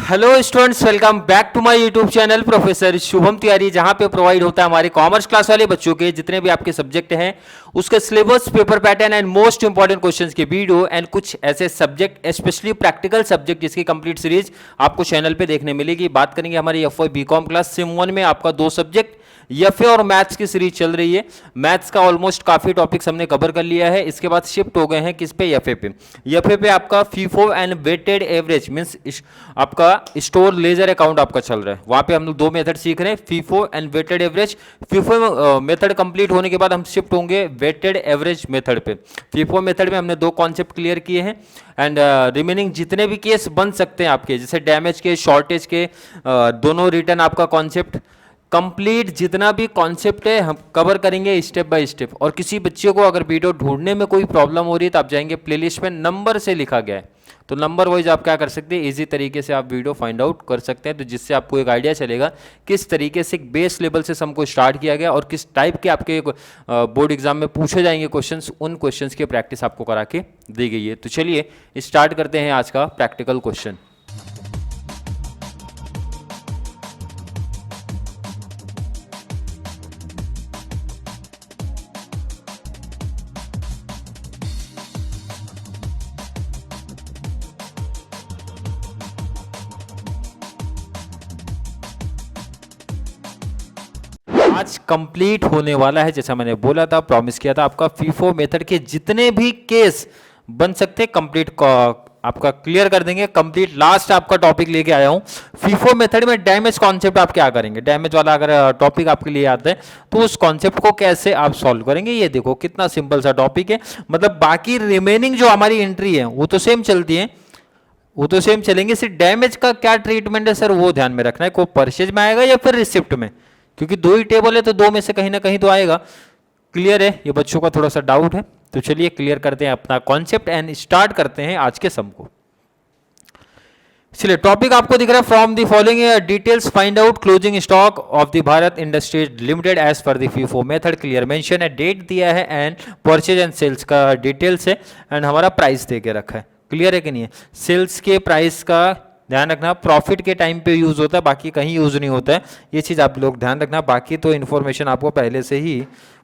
Hello students, welcome back to my YouTube channel professor Shubham Tiwari, जहां पे provide होता है हमारे कॉमर्स क्लास वाले बच्चों के जितने भी आपके सब्जेक्ट हैं उसके syllabus, paper pattern and most important questions के वीडियो एंड कुछ ऐसे सब्जेक्ट स्पेशली प्रैक्टिकल सब्जेक्ट जिसकी कंप्लीट सीरीज आपको चैनल पे देखने मिलेगी। बात करेंगे हमारी एफ बीकॉम क्लास सिम 1 में आपका दो सब्जेक्ट एफ और मैथ्स की सीरीज चल रही है। मैथ्स का ऑलमोस्ट काफी टॉपिक्स हमने कवर कर लिया है। इसके बाद शिफ्ट हो गए हैं किस पे, एफ पे। एफ पे आपका FIFO and weighted average means आपका स्टोर लेजर अकाउंट आपका चल रहा है। वहां पे हम लोग दो मेथड सीख रहे हैं, FIFO and weighted average. FIFO method complete होने के बाद हम शिफ्ट होंगे वेटेड एवरेज मेथड पे। फीफो मेथड में हमने दो कॉन्सेप्ट क्लियर किए हैं एंड रिमेनिंग जितने भी केस बन सकते हैं आपके, जैसे डैमेज के, शॉर्टेज के, दोनों रिटर्न आपका कॉन्सेप्ट कंप्लीट जितना भी कॉन्सेप्ट है हम कवर करेंगे स्टेप बाय स्टेप। और किसी बच्चे को अगर वीडियो ढूंढने में कोई प्रॉब्लम हो रही है तो आप जाएंगे प्लेलिस्ट में, नंबर से लिखा गया है तो नंबर वाइज आप क्या कर सकते हैं, इजी तरीके से आप वीडियो फाइंड आउट कर सकते हैं। तो जिससे आपको एक आइडिया चलेगा किस तरीके से एक बेस लेवल से सम को स्टार्ट किया गया और किस टाइप के आपके बोर्ड एग्जाम में पूछे जाएंगे क्वेश्चंस, उन क्वेश्चंस की प्रैक्टिस आपको करा के दी गई है। तो चलिए स्टार्ट करते हैं आज का प्रैक्टिकल क्वेश्चन। आज कंप्लीट होने वाला है, जैसा मैंने बोला था, प्रॉमिस किया था, आपका फीफो मेथड के जितने भी केस बन सकते कंप्लीट आपका क्लियर कर देंगे। कंप्लीट लास्ट आपका टॉपिक लेके आया हूं। फीफो मेथड में डैमेज कॉन्सेप्ट आप क्या करेंगे, डैमेज वाला अगर टॉपिक आपके लिए आता है तो उस कॉन्सेप्ट को कैसे आप सॉल्व करेंगे। ये देखो कितना सिंपल सा टॉपिक है। मतलब बाकी रिमेनिंग जो हमारी एंट्री है वो तो सेम चलती है, वो तो सेम चलेंगे, सिर्फ डैमेज का क्या ट्रीटमेंट है सर वो ध्यान में रखना है। को परचेज में आएगा या फिर रिसिप्ट में, क्योंकि दो ही टेबल है तो दो में से कहीं ना कहीं तो आएगा। क्लियर है, ये बच्चों का थोड़ा सा डाउट है। तो चलिए क्लियर करते हैं अपना कॉन्सेप्ट एंड स्टार्ट करते हैं आज के सम को। चलिए टॉपिक आपको दिख रहा है, from the following details find out closing stock of the Bharat industries limited as per the FIFO method. Clear mention है, डेट दिया है एंड परचेज एंड सेल्स का डिटेल्स है एंड हमारा प्राइस दे के रखा है। क्लियर है कि नहीं है। सेल्स के प्राइस का ध्यान रखना, प्रॉफिट के टाइम पे यूज होता है, बाकी कहीं यूज नहीं होता है, ये चीज आप लोग ध्यान रखना। बाकी तो इन्फॉर्मेशन आपको पहले से ही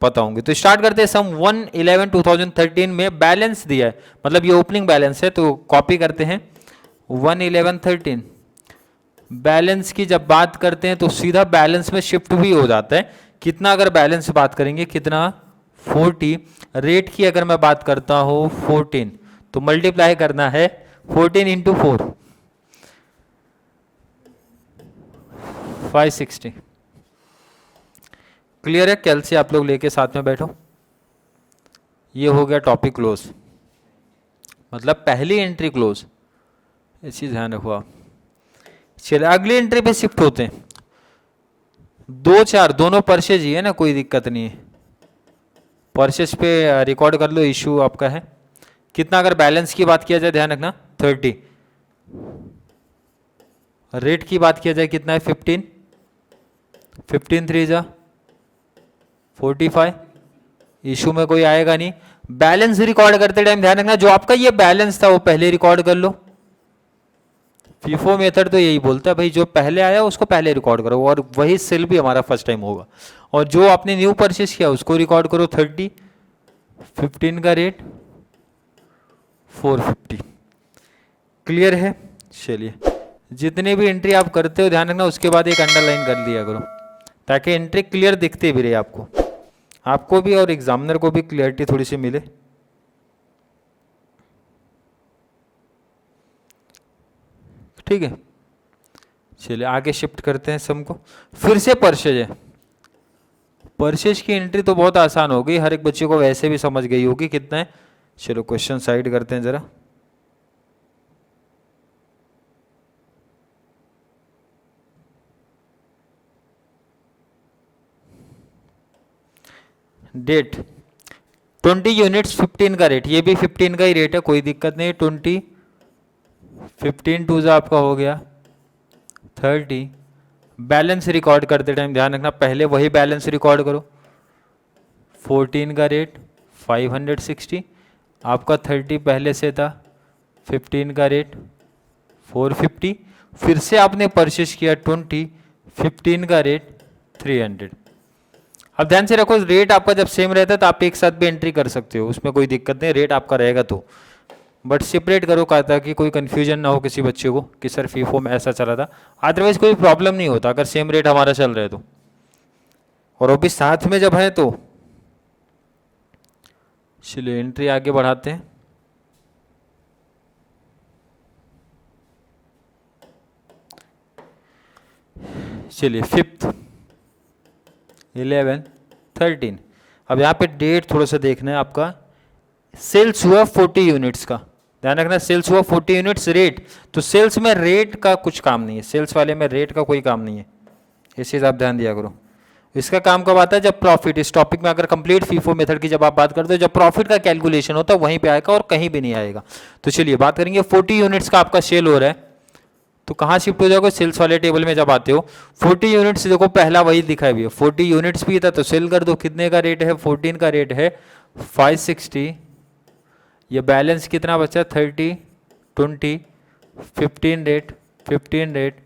पता होंगे। तो स्टार्ट करते हैं। सम 1/11/2013 में बैलेंस दिया है, मतलब ये ओपनिंग बैलेंस है, तो कॉपी करते हैं 1/11/13। बैलेंस की जब बात करते हैं तो सीधा बैलेंस में शिफ्ट भी हो जाता है। कितना अगर बैलेंस बात करेंगे, कितना 40। रेट की अगर मैं बात करता हूं 14, तो मल्टीप्लाई करना है 14 × 4, 560। क्लियर है। कल से आप लोग लेके साथ में बैठो। ये हो गया टॉपिक क्लोज, मतलब पहली एंट्री क्लोज, ये चीज ध्यान रखो आप। चलिए अगली एंट्री पे शिफ्ट होते हैं। 2 4 दोनों परचेज ही है ना, कोई दिक्कत नहीं है। परचेज पे रिकॉर्ड कर लो, इशू आपका है। कितना अगर बैलेंस की बात किया जाए, ध्यान रखना 30। रेट की बात किया जाए कितना है 15, 15 3 जा 45। इशू में कोई आएगा नहीं। बैलेंस रिकॉर्ड करते टाइम ध्यान रखना, जो आपका ये बैलेंस था वो पहले रिकॉर्ड कर लो। फीफो मेथड तो यही बोलता है भाई, जो पहले आया उसको पहले रिकॉर्ड करो, और वही सेल भी हमारा फर्स्ट टाइम होगा। और जो आपने न्यू परचेस किया उसको रिकॉर्ड करो 30, 15 का रेट 450। क्लियर है। चलिए जितने भी एंट्री आप करते हो ध्यान रखना, उसके बाद एक अंडरलाइन कर दिया करो ताकि एंट्री क्लियर दिखती भी रहे आपको भी और एग्जामिनर को भी क्लियरिटी थोड़ी सी मिले। ठीक है। चलिए आगे शिफ्ट करते हैं सम को। फिर से परचेज है। परचेज की एंट्री तो बहुत आसान हो गई, हर एक बच्चे को वैसे भी समझ गई होगी कितना है। चलो क्वेश्चन साइड करते हैं जरा। डेट 20 यूनिट्स 15 का रेट, ये भी 15 का ही रेट है, कोई दिक्कत नहीं। 20 15 2 आपका हो गया 30। बैलेंस रिकॉर्ड करते टाइम ध्यान रखना पहले वही बैलेंस रिकॉर्ड करो। 14 का रेट 560, आपका 30 पहले से था, 15 का रेट 450, फिर से आपने परचेज किया 20, 15 का रेट 300। अब ध्यान से रखो, रेट आपका जब सेम रहता है तो आप एक साथ भी एंट्री कर सकते हो, उसमें कोई दिक्कत नहीं, रेट आपका रहेगा तो। बट सेपरेट करो कहा था कि कोई कंफ्यूजन ना हो किसी बच्चे को कि सर फीफो में ऐसा चला था, अदरवाइज कोई प्रॉब्लम नहीं होता अगर सेम रेट हमारा चल रहा है तो। और वो भी साथ में जब है तो चलिए एंट्री आगे बढ़ाते हैं। चलिए 5th, 11, 13। अब यहाँ पे डेट थोड़ा सा देखना है आपका। सेल्स हुआ 40 यूनिट्स का, ध्यान रखना सेल्स हुआ 40 यूनिट्स। रेट, तो सेल्स में रेट का कुछ काम नहीं है, सेल्स वाले में रेट का कोई काम नहीं है, इस चीज़ आप ध्यान दिया करो। इसका काम कब आता है, जब प्रॉफिट, इस टॉपिक में अगर कंप्लीट फीफो मेथड की जब आप बात करते हो, जब प्रॉफिट का कैलकुलेशन होता है वहीं पे आएगा और कहीं भी नहीं आएगा। तो चलिए बात करेंगे, 40 यूनिट्स का आपका सेल हो रहा है तो कहाँ शिफ्ट हो जाओगे, सेल्स वाले टेबल में जब आते हो 40 यूनिट्स, देखो पहला वही दिखा भी है, 40 यूनिट्स भी था तो सेल कर दो। कितने का रेट है, 14 का रेट है 560। ये बैलेंस कितना बचा, 30, 20, 15 रेट, 15 रेट,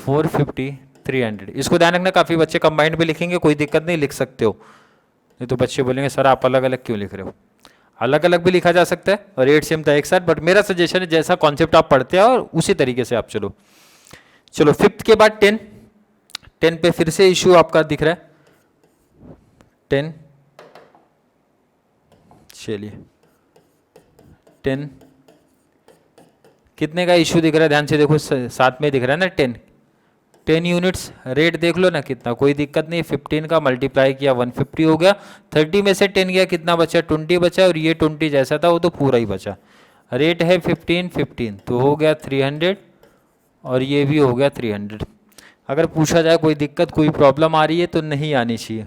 450, 300। इसको ध्यान रखना, काफ़ी बच्चे कंबाइंड भी लिखेंगे, कोई दिक्कत नहीं, लिख सकते हो। नहीं तो बच्चे बोलेंगे सर आप अलग अलग क्यों लिख रहे हो, अलग अलग भी लिखा जा सकता है और रेट सेम था एक साथ, बट मेरा सजेशन है जैसा कॉन्सेप्ट आप पढ़ते हैं और उसी तरीके से आप चलो। चलो 5th के बाद 10, 10 पे फिर से इशू आपका दिख रहा है 10। चलिए 10 कितने का इशू दिख रहा है, ध्यान से देखो, साथ में दिख रहा है ना 10 यूनिट्स। रेट देख लो ना कितना, कोई दिक्कत नहीं, 15 का मल्टीप्लाई किया 150 हो गया। 30 में से 10 गया, कितना बचा, 20 बचा, और ये 20 जैसा था वो तो पूरा ही बचा। रेट है 15, 15 तो हो गया 300 और ये भी हो गया 300। अगर पूछा जाए कोई दिक्कत कोई प्रॉब्लम आ रही है तो नहीं आनी चाहिए,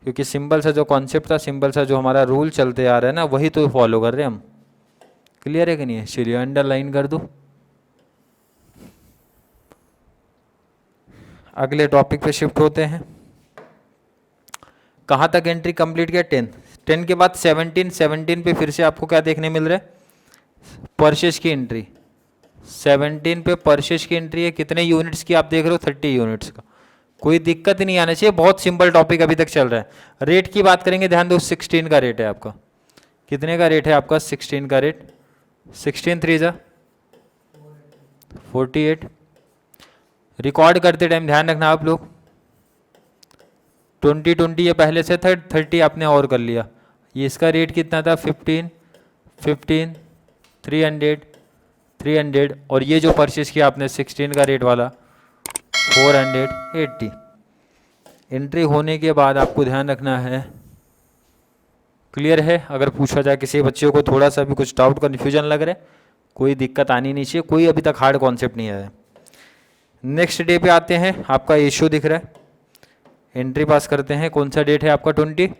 क्योंकि सिंपल सा जो कॉन्सेप्ट था, सिंपल सा जो हमारा रूल चलते आ रहा है ना, वही तो फॉलो कर रहे हैं हम। क्लियर है कि नहीं है, चलिए अंडरलाइन कर दो। अगले टॉपिक पे शिफ्ट होते हैं। कहाँ तक एंट्री कंप्लीट किया, 10। 10 के बाद 17, 17 पे फिर से आपको क्या देखने मिल रहा है, परचेज की एंट्री। 17 पे परचेज की एंट्री है, कितने यूनिट्स की आप देख रहे हो, 30 यूनिट्स का। कोई दिक्कत नहीं आना चाहिए, बहुत सिंपल टॉपिक अभी तक चल रहा है। रेट की बात करेंगे, ध्यान दो 16 का रेट है आपका। कितने का रेट है आपका, 16 का रेट, 16 3 जा 48। रिकॉर्ड करते टाइम ध्यान रखना आप लोग, 20 ये पहले से था, 30 आपने और कर लिया। ये इसका रेट कितना था, 15, 15, 300, 300, और ये जो परचेज किया आपने 16 का रेट वाला 480। एंट्री होने के बाद आपको ध्यान रखना है, क्लियर है। अगर पूछा जाए किसी बच्चे को थोड़ा सा भी कुछ डाउट कन्फ्यूजन लग रहा है, कोई दिक्कत आनी नहीं चाहिए, कोई अभी तक हार्ड कॉन्सेप्ट नहीं आया है। नेक्स्ट डे पे आते हैं, आपका इशू दिख रहा है, एंट्री पास करते हैं। कौन सा डेट है आपका, 20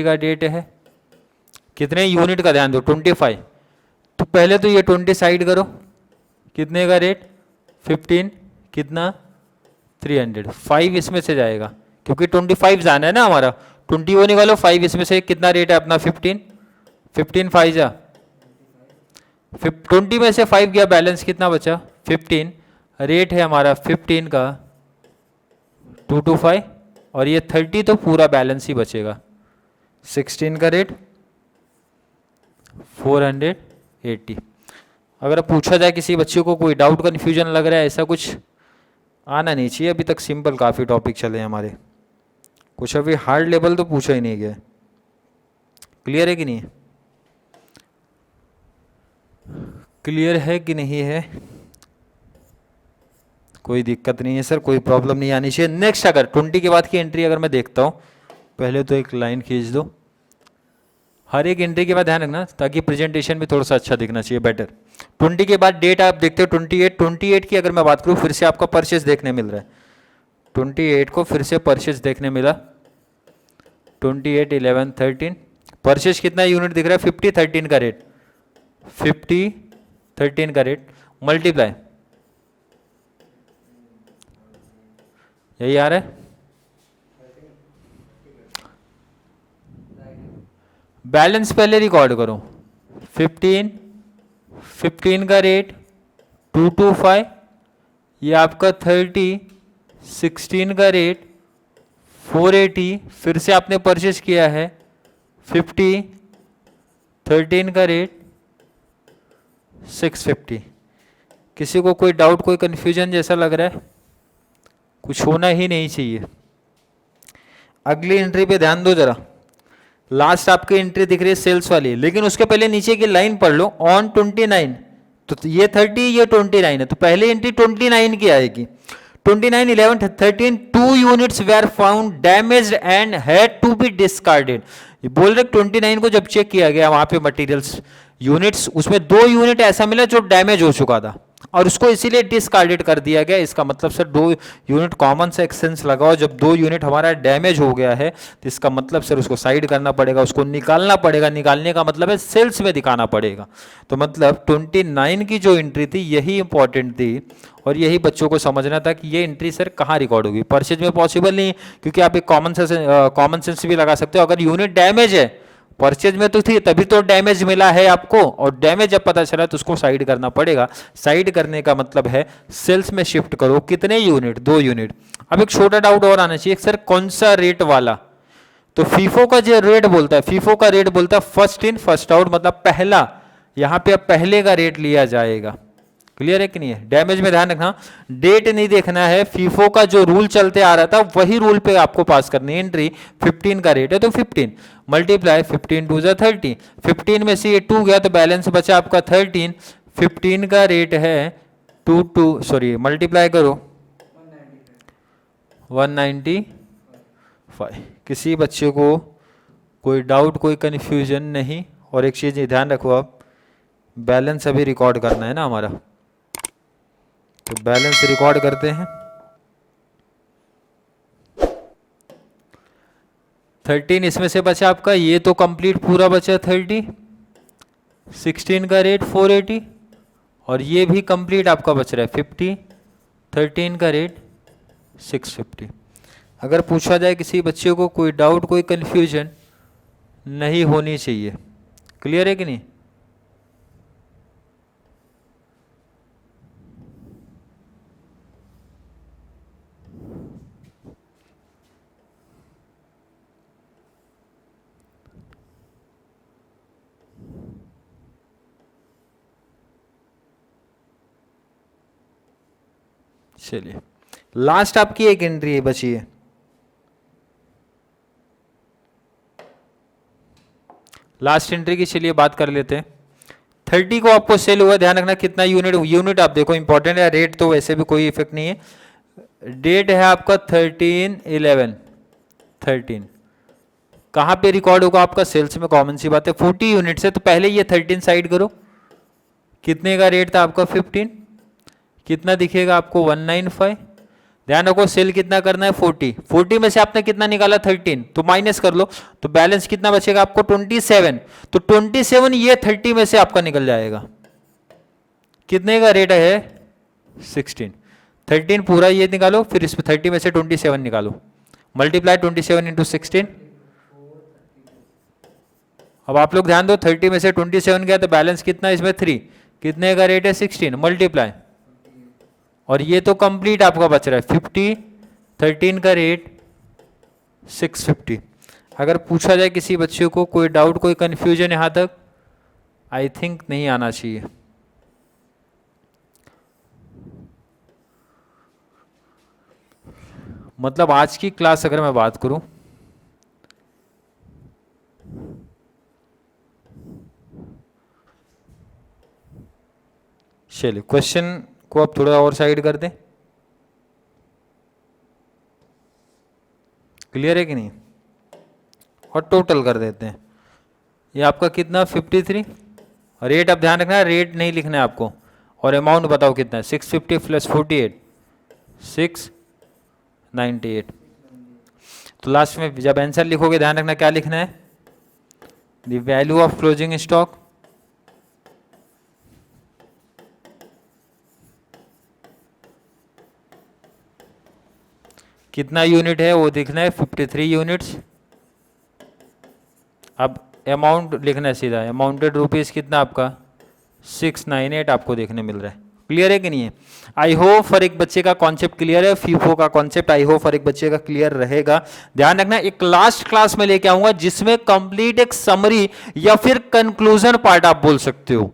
का डेट है। कितने यूनिट का ध्यान दो, 25। तो पहले तो ये 20 साइड करो, कितने का रेट, 15, कितना 300। 5 इसमें से जाएगा क्योंकि 25 जाना है ना हमारा, 20 वो निकालो, 5 इसमें से कितना रेट है अपना, 15, 15 5 जा 20 में से 5 गया, बैलेंस कितना बचा 15। रेट है हमारा 15 का 225, और ये 30 तो पूरा बैलेंस ही बचेगा। 16 का रेट 480। अगर पूछा जाए किसी बच्चे को कोई डाउट कन्फ्यूजन लग रहा है, ऐसा कुछ आना नहीं चाहिए, अभी तक सिंपल काफ़ी टॉपिक चले हैं हमारे, कुछ अभी हार्ड लेवल तो पूछा ही नहीं गया। क्लियर है कि नहीं, क्लियर है कि नहीं है, कोई दिक्कत नहीं है सर, कोई प्रॉब्लम नहीं आनी चाहिए। नेक्स्ट अगर 20 के बाद की एंट्री अगर मैं देखता हूँ, पहले तो एक लाइन खींच दो, हर एक एंट्री के बाद ध्यान रखना ताकि प्रेजेंटेशन भी थोड़ा सा अच्छा दिखना चाहिए, बेटर। 20 के बाद डेट आप देखते हो 28 की अगर मैं बात करूँ, फिर से आपका परचेज देखने मिल रहा है। 28 को फिर से परचेज देखने मिला, 28, 11, 13। परचेज कितना यूनिट दिख रहा है, 50, 13 का रेट, 50, 13 का रेट, मल्टीप्लाई, यही आ रहा है। बैलेंस पहले रिकॉर्ड करो, 15, 15 का रेट 225, ये आपका 30, 16 का रेट 480, फिर से आपने परचेज किया है 50, 13 का रेट 650। किसी को कोई डाउट, कोई कंफ्यूजन जैसा लग रहा है? कुछ होना ही नहीं चाहिए। अगली एंट्री पे ध्यान दो जरा। लास्ट आपकी एंट्री दिख रही है सेल्स वाली, लेकिन उसके पहले नीचे की लाइन पढ़ लो, ऑन 29। तो ये 30, ये 29 है, तो पहली एंट्री 29 की आएगी। 29, 11, 13 2 units were found damaged and had to be discarded. ये बोल रहे 29 को जब चेक किया गया वहां पे मटेरियल्स यूनिट्स, उसमें 2 यूनिट ऐसा मिला जो डैमेज हो चुका था और उसको इसीलिए डिस्कार्डेड कर दिया गया। इसका मतलब सर 2 यूनिट कॉमन से एक्सचेंज लगाओ, जब 2 यूनिट हमारा डैमेज हो गया है तो इसका मतलब सर उसको साइड करना पड़ेगा, उसको निकालना पड़ेगा। निकालने का मतलब है सेल्स में दिखाना पड़ेगा। तो मतलब 29 की जो एंट्री थी यही इंपॉर्टेंट थी और यही बच्चों को समझना था कि ये एंट्री सर कहाँ रिकॉर्ड होगी। परचेज में पॉसिबल नहीं, क्योंकि आप एक कॉमन सेंस भी लगा सकते हो। अगर यूनिट डैमेज है, परचेज में तो थी तभी तो डैमेज मिला है आपको, और डैमेज जब पता चला तो उसको साइड करना पड़ेगा। साइड करने का मतलब है सेल्स में शिफ्ट करो। कितने यूनिट? 2 यूनिट। अब एक छोटा डाउट और आना चाहिए, सर कौन सा रेट वाला? तो फीफो का जो रेट बोलता है, फीफो का रेट बोलता है फर्स्ट इन फर्स्ट आउट, मतलब पहला। यहां पे अब पहले का रेट लिया जाएगा। क्लियर है कि नहीं है? डैमेज में ध्यान रखना, डेट नहीं देखना है। फीफो का जो रूल चलते आ रहा था वही रूल पे आपको पास करनी है एंट्री। 15 का रेट है तो 15 मल्टीप्लाई 15 टू जा 30। 15 में से ये 2 गया तो बैलेंस बचा आपका 13। 15 का रेट है 2 मल्टीप्लाई करो 195। किसी बच्चे को कोई डाउट, कोई कन्फ्यूजन नहीं? और एक चीज ध्यान रखो, आप बैलेंस अभी रिकॉर्ड करना है ना हमारा, तो बैलेंस रिकॉर्ड करते हैं। 13 इसमें से बचा आपका, ये तो कंप्लीट पूरा बचा 30। 16 का रेट 480 और ये भी कंप्लीट आपका बच रहा है 50। 13 का रेट 650। अगर पूछा जाए किसी बच्चे को कोई डाउट, कोई कंफ्यूजन नहीं होनी चाहिए। क्लियर है कि नहीं? चलिए, लास्ट आपकी एक एंट्री बची है। लास्ट एंट्री की चलिए बात कर लेते हैं। 30 को आपको सेल हुआ, ध्यान रखना कितना यूनिट आप देखो, इंपॉर्टेंट है। रेट तो वैसे भी कोई इफेक्ट नहीं है। डेट है आपका 13/11/13। कहां पे रिकॉर्ड होगा आपका? सेल्स में। कॉमन सी बात है, 40 यूनिट है तो पहले ये 13 साइड करो। कितने का रेट था आपका? 15। कितना दिखेगा आपको? 195। ध्यान रखो सेल कितना करना है? 40। 40 में से आपने कितना निकाला? 13, तो माइनस कर लो, तो बैलेंस कितना बचेगा आपको? 27। तो 27 ये 30 में से आपका निकल जाएगा। कितने का रेट है? 16। 13 पूरा ये निकालो, फिर इस 30 में से 27 निकालो, मल्टीप्लाई 27 इंटू 16। अब आप लोग ध्यान दो, 30 में से 27 गया तो बैलेंस कितना इसमें? 3। कितने का रेट है? 16 मल्टीप्लाई, और ये तो कंप्लीट आपका बच रहा है 50। 13 का रेट 650। अगर पूछा जाए किसी बच्चे को कोई डाउट, कोई कंफ्यूजन यहां तक, आई थिंक नहीं आना चाहिए। मतलब आज की क्लास अगर मैं बात करूं, चलिए क्वेश्चन को आप थोड़ा और साइड कर दें। क्लियर है कि नहीं? और टोटल कर देते हैं। ये आपका कितना? 53। रेट अब ध्यान रखना है, रेट नहीं लिखना है आपको, और अमाउंट बताओ कितना है? 650 प्लस 48 698। तो लास्ट में जब आंसर लिखोगे ध्यान रखना क्या लिखना है? The value of closing stock कितना यूनिट है वो दिखना है, 53 यूनिट्स। अब अमाउंट लिखना है सीधा, अमाउंटेड रुपीज कितना आपका? 698 आपको देखने मिल रहा है। क्लियर है कि नहीं है? आई होप हर एक बच्चे का कॉन्सेप्ट क्लियर है। फीफो का कॉन्सेप्ट आई होप हर एक बच्चे का क्लियर रहेगा। ध्यान रखना, एक लास्ट क्लास में लेके आऊंगा जिसमें कंप्लीट एक समरी या फिर कंक्लूजन पार्ट आप बोल सकते हो।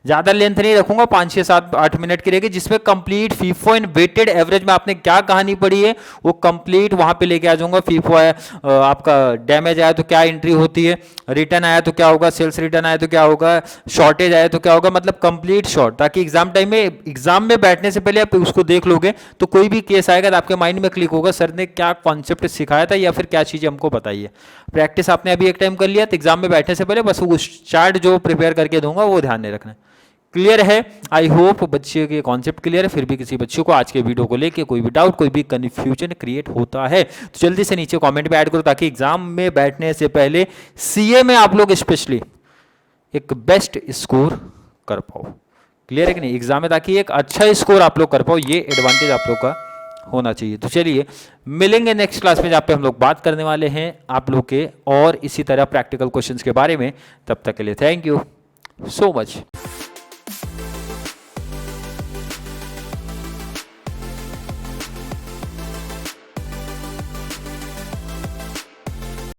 ज्यादा लेंथ नहीं रखूंगा, 5 6 7 8 मिनट की रहेगी, जिसमें complete FIFO and weighted average में आपने क्या कहानी पढ़ी है वो कंप्लीट वहां पे लेके आ जाऊंगा। फीफो आया, आपका डैमेज आया तो क्या एंट्री होती है, रिटर्न आया तो क्या होगा, सेल्स रिटर्न आया तो क्या होगा, शॉर्टेज आया तो क्या होगा, मतलब कंप्लीट शॉर्ट, ताकि एग्जाम टाइम में, एग्जाम में बैठने से पहले आप उसको देख लोगे तो कोई भी केस आएगा तो आपके माइंड में क्लिक होगा सर ने क्या कॉन्सेप्ट सिखाया था या फिर क्या चीज हमको बताई है। प्रैक्टिस आपने अभी एक टाइम कर लिया तो एग्जाम में बैठने से पहले बस उस चार्ट जो प्रिपेयर करके दूंगा वो ध्यान में रखना। क्लियर है? आई होप बच्चे के कॉन्सेप्ट क्लियर है। फिर भी किसी बच्चे को आज के वीडियो को लेके कोई भी डाउट, कोई भी कंफ्यूजन क्रिएट होता है तो जल्दी से नीचे कमेंट में ऐड करो, ताकि एग्जाम में बैठने से पहले सीए में आप लोग स्पेशली एक बेस्ट स्कोर कर पाओ। क्लियर है कि नहीं? एग्जाम में ताकि एक अच्छा स्कोर आप लोग कर पाओ, ये एडवांटेज आप लोग का होना चाहिए। तो चलिए मिलेंगे नेक्स्ट क्लास में जहाँ पे हम लोग बात करने वाले हैं आप लोग के और इसी तरह प्रैक्टिकल क्वेश्चंस के बारे में। तब तक के लिए थैंक यू सो मच।